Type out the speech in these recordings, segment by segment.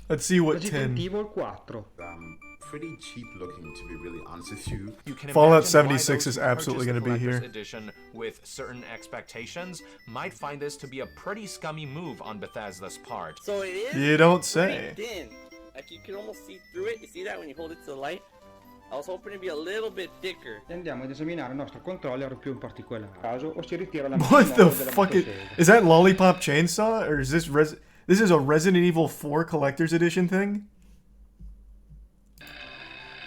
Let's see what Resident 10. Evil 4. Pretty cheap looking, to be really honest with you. Fallout 76 is absolutely going to be here. Edition with certain expectations might find this to be a pretty scummy move on Bethesda's part. So it is. You don't say. Thin. Like you can almost see through it. You see that when you hold it to the light? I was hoping to be a little bit thicker. Andiamo ad esaminare il nostro controller più in particolare. Caso o si ritira la What the della fuck motosega. is that? Lollipop Chainsaw, or is this this is a Resident Evil 4 Collector's Edition thing?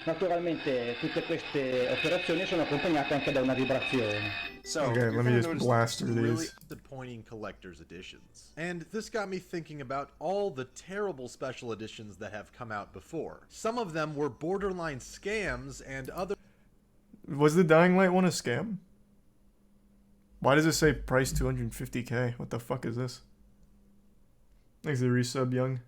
Naturalmente tutte queste operazioni sono accompagnate anche da una vibrazione. So, Okay, let me just blast through really these. disappointing collector's editions. And this got me thinking about all the terrible special editions that have come out before. Some of them were borderline scams and other... Was the Dying Light one a scam? Why does it say price 250k? What the fuck is this? Thanks for the resub, Young.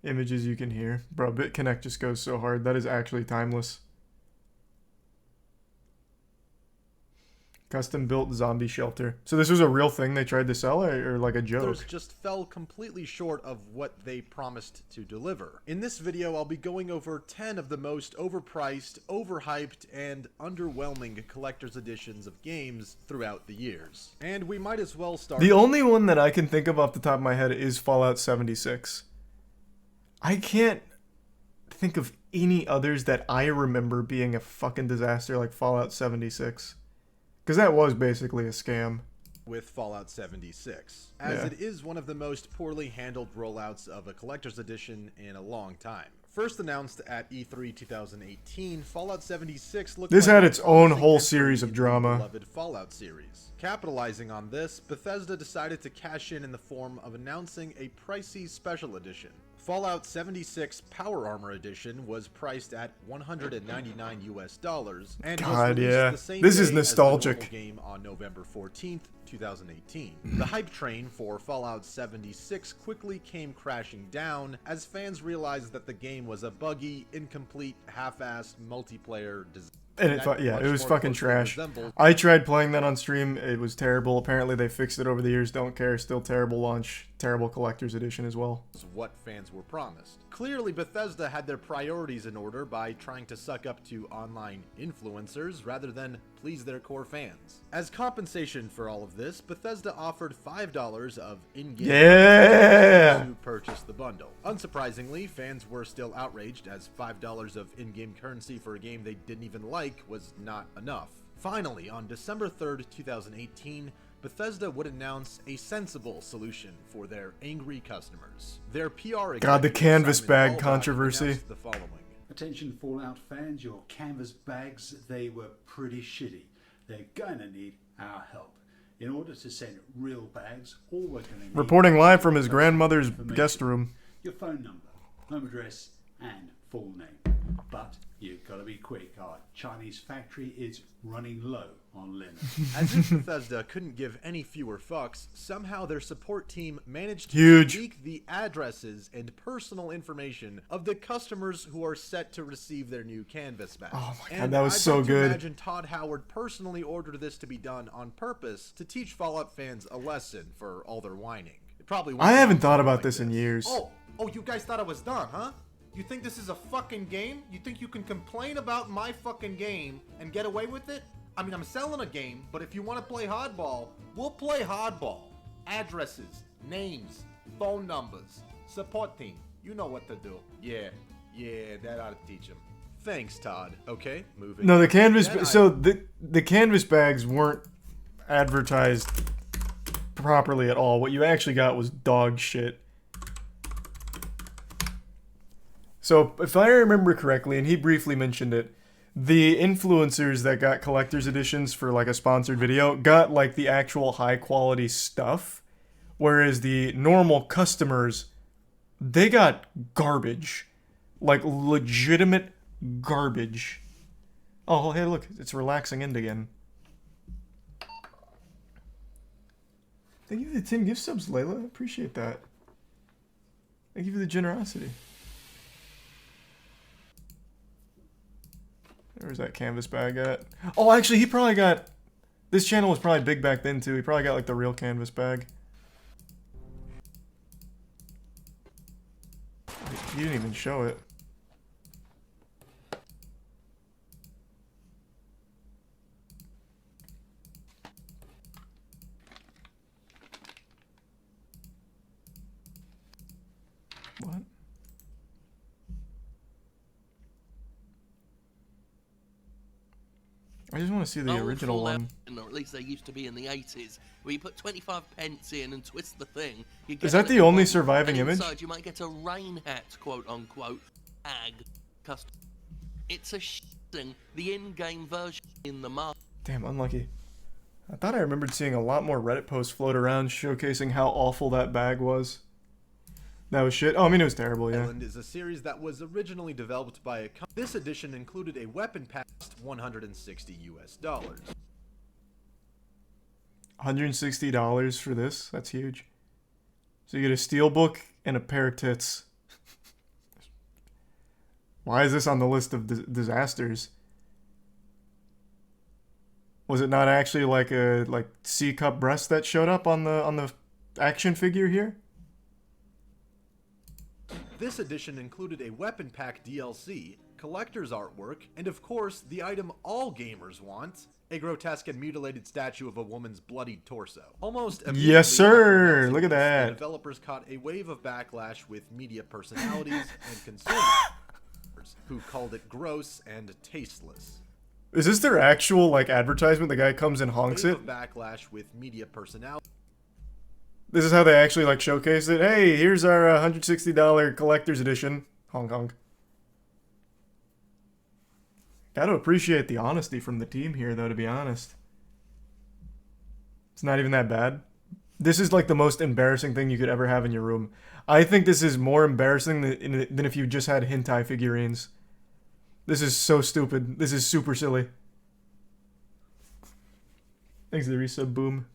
Images you can hear. Bro, BitConnect just goes so hard. That is actually timeless. Custom built zombie shelter. So this was a real thing they tried to sell, or like a joke? Others just fell completely short of what they promised to deliver. In this video, I'll be going over 10 of the most overpriced, overhyped, and underwhelming collector's editions of games throughout the years. And we might as well start... The only one that I can think of off the top of my head is Fallout 76. I can't think of any others that I remember being a fucking disaster like Fallout 76. Because that was basically a scam. With Fallout 76, as it is one of the most poorly handled rollouts of a collector's edition in a long time. First announced at E3 2018, Fallout 76 looked This like had a its own promising whole entry series of into the drama. beloved Fallout series. Capitalizing on this, Bethesda decided to cash in the form of announcing a pricey special edition. Fallout 76 Power Armor Edition was priced at $199 US and God, was released yeah. the same This day is as the nostalgic. normal game on November 14th, 2018. The hype train for Fallout 76 quickly came crashing down as fans realized that the game was a buggy, incomplete, half-assed multiplayer design. And it was fucking trash. I tried playing that on stream. It was terrible. Apparently they fixed it over the years. Don't care. Still terrible launch. Terrible collector's edition as well. What fans were promised. Clearly, Bethesda had their priorities in order by trying to suck up to online influencers rather than please their core fans. As compensation for all of this, Bethesda offered $5 of in-game to purchase the bundle. Unsurprisingly, fans were still outraged as $5 of in-game currency for a game they didn't even like was not enough. Finally, on December 3rd, 2018, Bethesda would announce a sensible solution for their angry customers. Their PR God, the executive, canvas Simon bag Albright, controversy. announced the following. Attention Fallout fans, your canvas bags, they were pretty shitty. They're gonna need our help. In order to send real bags, all we're gonna need... Reporting live from his grandmother's guest room. Your phone number, home address, and full name. But you've got to be quick. Our Chinese factory is running low on linen. As if Bethesda couldn't give any fewer fucks, somehow their support team managed to Huge. leak the addresses and personal information of the customers who are set to receive their new canvas badge. Oh my God, And that was I'd so like to good. imagine Todd Howard personally ordered this to be done on purpose to teach Fallout fans a lesson for all their whining. It probably went I haven't down thought something about like this in years. Oh, you guys thought I was done, huh? You think this is a fucking game? You think you can complain about my fucking game and get away with it? I mean, I'm selling a game, but if you want to play hardball, we'll play hardball. Addresses, names, phone numbers, support team. You know what to do. Yeah, that ought to teach them. Thanks, Todd. Okay, moving. No, the canvas. Then So the canvas bags weren't advertised properly at all. What you actually got was dog shit. So if I remember correctly, and he briefly mentioned it, the influencers that got collector's editions for like a sponsored video got like the actual high quality stuff, whereas the normal customers, they got garbage, like legitimate garbage. Oh, hey, look, it's relaxing end again. Thank you for the 10 gift subs, Layla. I appreciate that. Thank you for the generosity. Where's that canvas bag at? Oh, actually, he probably got... This channel was probably big back then, too. He probably got, like, the real canvas bag. He didn't even show it. What? I just want to see the original one. Or at least they used to be in the 80s, where you put 25 pence in and twist the thing. Is that the only surviving image? Inside you might get a rain hat, quote unquote, ag custom. It's a thing, the in-game version in the market. Damn, unlucky. I thought I remembered seeing a lot more Reddit posts float around showcasing how awful that bag was. That was shit. Oh, I mean, it was terrible, yeah. Island is a series that was originally developed by a company. This edition included a weapon pack $160 US. $160 for this? That's huge. So you get a steelbook and a pair of tits. Why is this on the list of disasters? Was it not actually like a C cup breast that showed up on the action figure here? This edition included a weapon pack DLC, collector's artwork, and of course, the item all gamers want, a grotesque and mutilated statue of a woman's bloodied torso. Almost immediately Yes, sir! after Look at this, that. The developers caught a wave of backlash with media personalities and consumers who called it gross and tasteless. Is this their actual, like, advertisement? The guy comes and honks Wave it? of backlash with media personalities. This is how they actually, like, showcase it? Hey, here's our $160 collector's edition. Honk honk. Gotta appreciate the honesty from the team here, though, to be honest. It's not even that bad. This is, like, the most embarrassing thing you could ever have in your room. I think this is more embarrassing than if you just had hentai figurines. This is so stupid. This is super silly. Thanks to the resub, boom.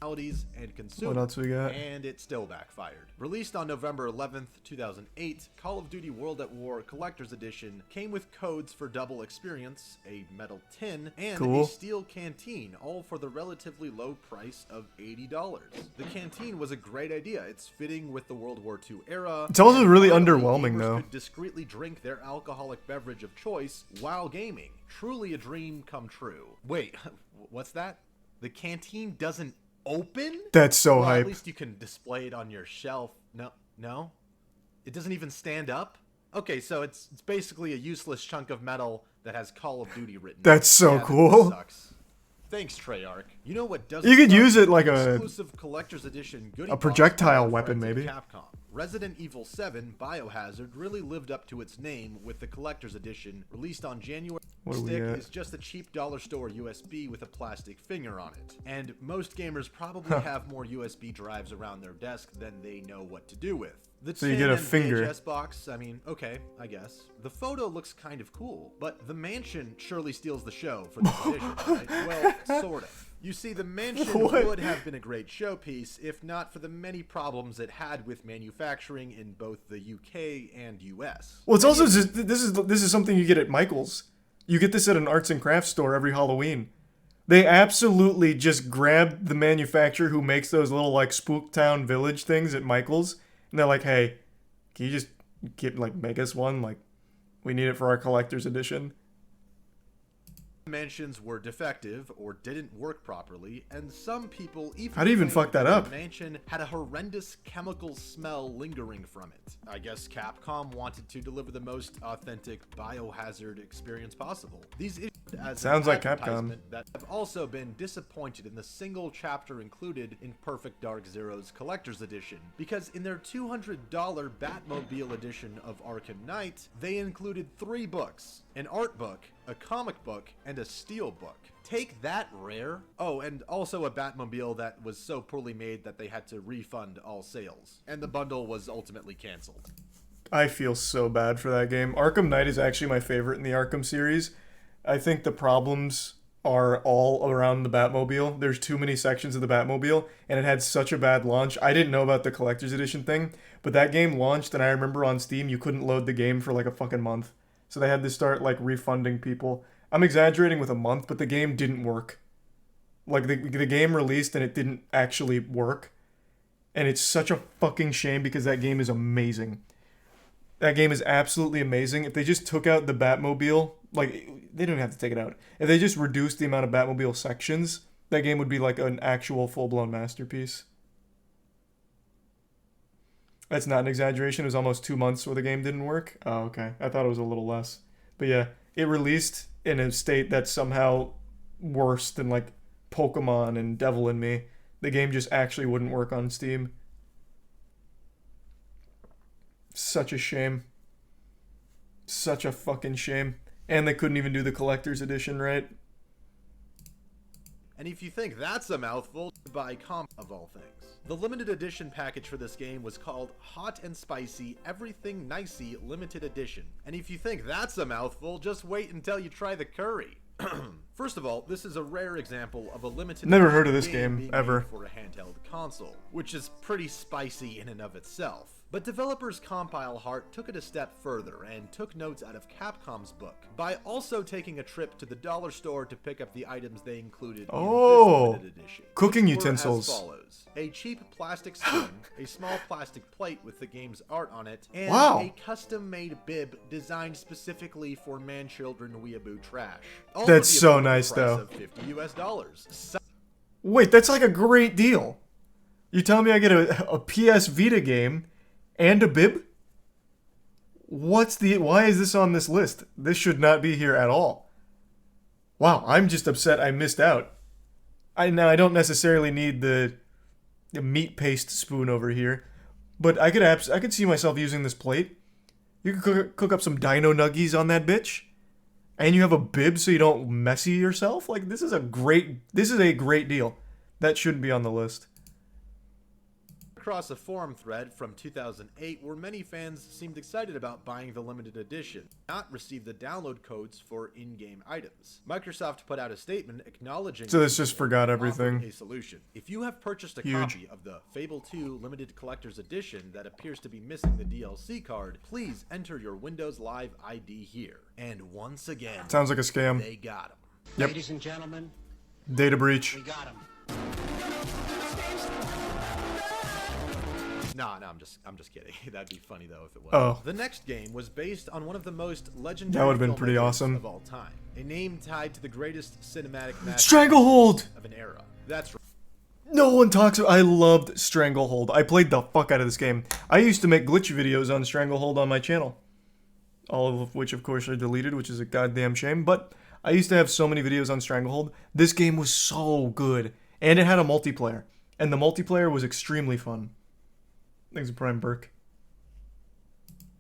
And consumers, What else we got? and it still backfired. Released on November 11th, 2008, Call of Duty World at War Collector's Edition came with codes for double experience, a metal tin, and Cool. a steel canteen, all for the relatively low price of $80. The canteen was a great idea. It's fitting with the World War II era. It's also and really finally, underwhelming, gamers though. could discreetly drink their alcoholic beverage of choice while gaming. Truly a dream come true. Wait, what's that? The canteen doesn't open? That's so Well, hype. at least you can display it on your shelf. No? It doesn't even stand up? Okay, so it's basically a useless chunk of metal that has Call of Duty written. That's so That cool. sucks. Thanks, Treyarch. You know what doesn't You could suck? use it like a- exclusive collector's edition goodie a box projectile from weapon, friends at maybe. Capcom. Resident Evil 7 Biohazard really lived up to its name with the collector's edition released on January. What do we Stick got? is just a cheap dollar store USB with a plastic finger on it. And most gamers probably have more USB drives around their desk than they know what to do with. The So you tin get a and finger. VHS box, I mean, okay, I guess. The photo looks kind of cool, but the mansion surely steals the show for this edition, right? Well, sort of. You see, the mansion What? would have been a great showpiece if not for the many problems it had with manufacturing in both the UK and US. Well, it's also just this is something you get at Michael's. You get this at an arts and crafts store every Halloween. They absolutely just grabbed the manufacturer who makes those little like Spooktown Village things at Michael's, and they're like, "Hey, can you just make us one? Like, we need it for our collector's edition." Mansions were defective or didn't work properly, and some people even How do you even claimed fuck that up? The mansion had a horrendous chemical smell lingering from it. I guess Capcom wanted to deliver the most authentic Biohazard experience possible. These issued as Sounds an like Capcom. advertisement that have also been disappointed in the single chapter included in Perfect Dark Zero's Collector's Edition, because in their $200 Batmobile edition of Arkham Knight, they included 3 books: an art book, a comic book, and a steel book. Take that, Rare. Oh, and also a Batmobile that was so poorly made that they had to refund all sales. And the bundle was ultimately canceled. I feel so bad for that game. Arkham Knight is actually my favorite in the Arkham series. I think the problems are all around the Batmobile. There's too many sections of the Batmobile, and it had such a bad launch. I didn't know about the collector's edition thing, but that game launched, and I remember on Steam you couldn't load the game for like a fucking month. So they had to start like refunding people. I'm exaggerating with a month, but the game didn't work. Like the game released and it didn't actually work. And it's such a fucking shame because that game is amazing. That game is absolutely amazing. If they just took out the Batmobile, like, they don't have to take it out. If they just reduced the amount of Batmobile sections, that game would be like an actual full-blown masterpiece. That's not an exaggeration. It was almost 2 months where the game didn't work. Oh, okay. I thought it was a little less. But yeah, it released in a state that's somehow worse than like Pokemon and Devil in Me. The game just actually wouldn't work on Steam. Such a shame. Such a fucking shame. And they couldn't even do the collector's edition right. And if you think that's a mouthful, buy of all things. The limited edition package for this game was called Hot and Spicy Everything Nicey Limited Edition. And if you think that's a mouthful, just wait until you try the curry. First of all, this is a rare example of a limited Never heard of this game game, being ever. made for a handheld console, which is pretty spicy in and of itself. But developers Compile Heart took it a step further and took notes out of Capcom's book by also taking a trip to the dollar store to pick up the items they included in this limited edition. Cooking which were utensils. as follows: a cheap plastic spoon, a small plastic plate with the game's art on it, and Wow. a custom-made bib designed specifically for man-children weeaboo trash. All That's for the so affordable nice, price though. of $50 US. So Wait, that's like a great deal. You telling me I get a PS Vita game and a bib? Why is this on this list? This should not be here at all. Wow, I'm just upset I missed out. I don't necessarily need the meat paste spoon over here, but I could see myself using this plate. You could cook up some dino nuggies on that bitch, and you have a bib so you don't messy yourself. Like, this is a great deal. That shouldn't be on the list. across a forum thread from 2008 where many fans seemed excited about buying the limited edition, not receive the download codes for in-game items. Microsoft put out a statement acknowledging So this just forgot everything. a solution. If you have purchased a Huge. copy of the Fable 2 limited collector's edition that appears to be missing the DLC card, please enter your Windows Live ID here. And once again, Sounds like a scam. they got him. Yep. Ladies and gentlemen, Data breach. we got him. Nah, I'm just kidding. That'd be funny though if it was. Oh. The next game was based on one of the most legendary That would've been pretty filmmakers awesome. of all time. A name tied to the greatest cinematic masterpiece Stranglehold! of an era. That's right. No one talks. I loved Stranglehold. I played the fuck out of this game. I used to make glitch videos on Stranglehold on my channel. All of which, of course, are deleted, which is a goddamn shame. But I used to have so many videos on Stranglehold. This game was so good. And it had a multiplayer. And the multiplayer was extremely fun. Thanks to Prime Burke.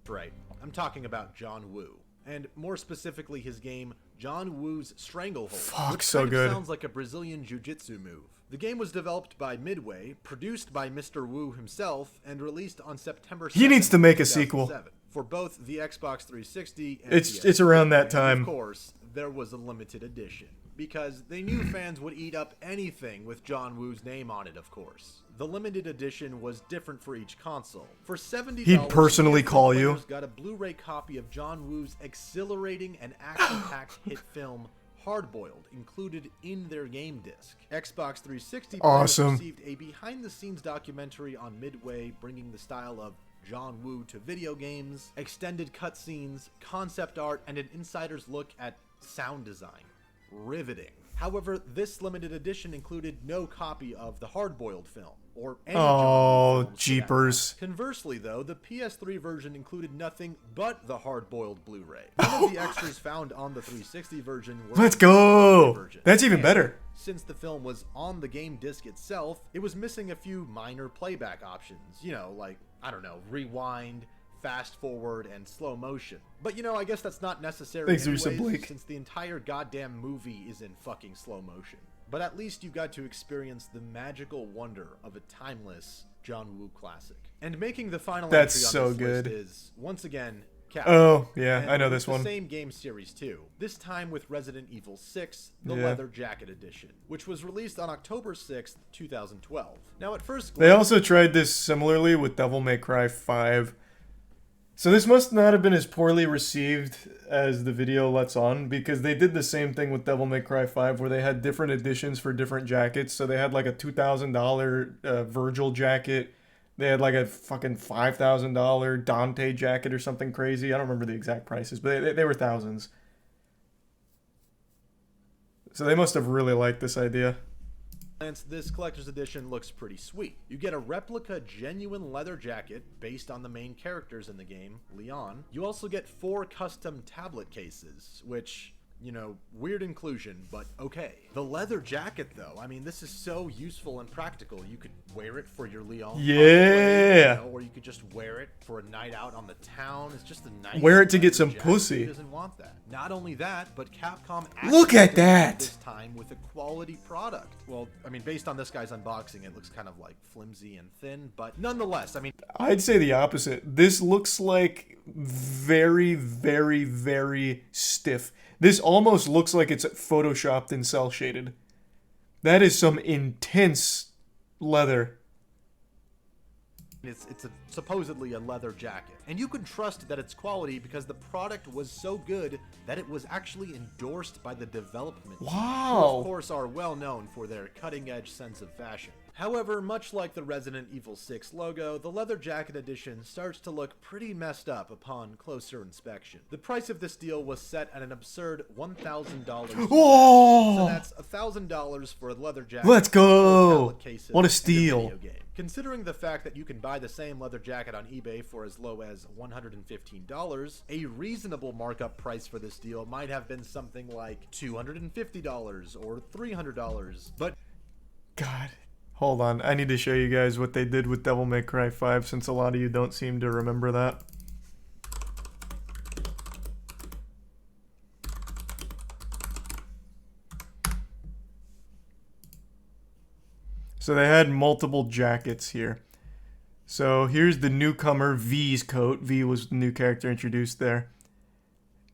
Right. I'm talking about John Woo. And more specifically his game, John Woo's Stranglehold. Fuck, which so kind good. Of sounds like a Brazilian jiu-jitsu move. The game was developed by Midway, produced by Mr. Woo himself, and released on September 7th, He needs to make a sequel. 2007 for both the Xbox 360 and It's around that And time. of course, there was a limited edition. Because they knew fans would eat up anything with John Woo's name on it, of course. The limited edition was different for each console. For $70, He'd personally PS3 call you. players got a Blu-ray copy of John Woo's exhilarating and action-packed hit film Hardboiled included in their game disc. Xbox 360 players Awesome. received a behind-the-scenes documentary on Midway bringing the style of John Woo to video games, extended cutscenes, concept art, and an insider's look at sound design. Riveting. However, this limited edition included no copy of the Hardboiled film, or any John Woo Oh, films for that jeepers. matter. Conversely, though, the PS3 version included nothing but the Hardboiled Blu-ray. None of the extras found on the 360 version were Let's on the go! version. That's even And better. Since the film was on the game disc itself, it was missing a few minor playback options. You know, like, I don't know, rewind, fast forward, and slow motion. But you know, I guess that's not necessary Thanks, Risa anyways, Blake. since the entire goddamn movie is in fucking slow motion. But at least you got to experience the magical wonder of a timeless John Woo classic. And making the final That's entry so on this good. list is, once again, Capcom. Oh, yeah, And I know with this the one. same game series too. This time with Resident Evil 6, the Yeah. Leather Jacket Edition, which was released on October 6th, 2012. Now at first They glance, also tried this similarly with Devil May Cry 5. So this must not have been as poorly received as the video lets on, because they did the same thing with Devil May Cry 5 where they had different editions for different jackets. So they had like a $2,000 Virgil jacket. They had like a fucking $5,000 Dante jacket or something crazy. I don't remember the exact prices, but they were thousands. So they must have really liked this idea. This collector's edition looks pretty sweet. You get a replica genuine leather jacket based on the main characters in the game, Leon. You also get 4 custom tablet cases, which, you know, weird inclusion, but okay. The leather jacket, though, I mean, this is so useful and practical. You could wear it for your Leon cosplay, you know, or you could just wear it for a night out on the town. It's just a nice wear it to get leather some jacket. pussy. Who doesn't want that? Not only that, but Capcom Look at actually that! this time with a quality product. Well, I mean, based on this guy's unboxing, it looks kind of like flimsy and thin, but nonetheless, I mean, I'd say the opposite. This looks like very, very, very stiff. This almost looks like it's photoshopped and cel shaded. That is some intense leather. it's supposedly a leather jacket. And you can trust that it's quality because the product was so good that it was actually endorsed by the development team, who Wow. of course are well known for their cutting-edge sense of fashion. However, much like the Resident Evil 6 logo, the leather jacket edition starts to look pretty messed up upon closer inspection. The price of this deal was set at an absurd $1,000. So Oh, that's $1,000 for a leather jacket. let's go. tablet cases, What a and steal. video game. Considering the fact that you can buy the same leather jacket on eBay for as low as $115, a reasonable markup price for this deal might have been something like $250 or $300. But God. Hold on. I need to show you guys what they did with Devil May Cry 5 since a lot of you don't seem to remember that. So they had multiple jackets here. So here's the newcomer V's coat. V was the new character introduced there.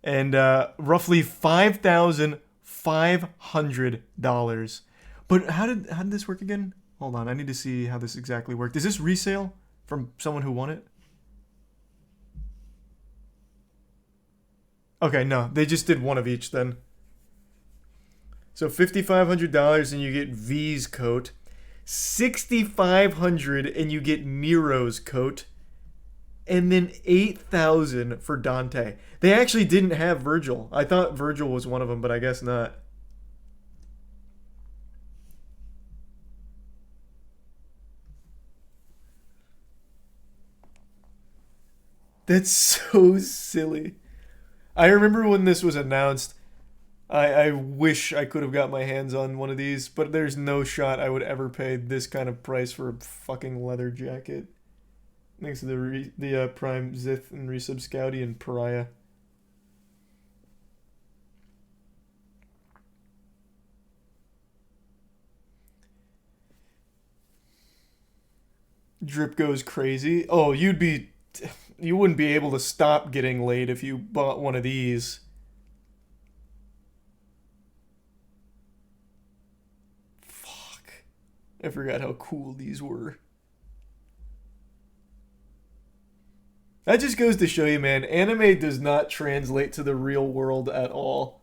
And roughly $5,500. But how did this work again? Hold on, I need to see how this exactly worked. Is this resale from someone who won it? Okay, no, they just did one of each then. So $5,500 and you get V's coat. $6,500 and you get Nero's coat. And then $8,000 for Dante. They actually didn't have Virgil. I thought Virgil was one of them, but I guess not. That's so silly. I remember when this was announced, I wish I could have got my hands on one of these, but there's no shot I would ever pay this kind of price for a fucking leather jacket. Thanks to the Prime Zith and Resub Scouty and Pariah. Drip goes crazy. Oh, you wouldn't be able to stop getting laid if you bought one of these. Fuck. I forgot how cool these were. That just goes to show you, man, anime does not translate to the real world at all.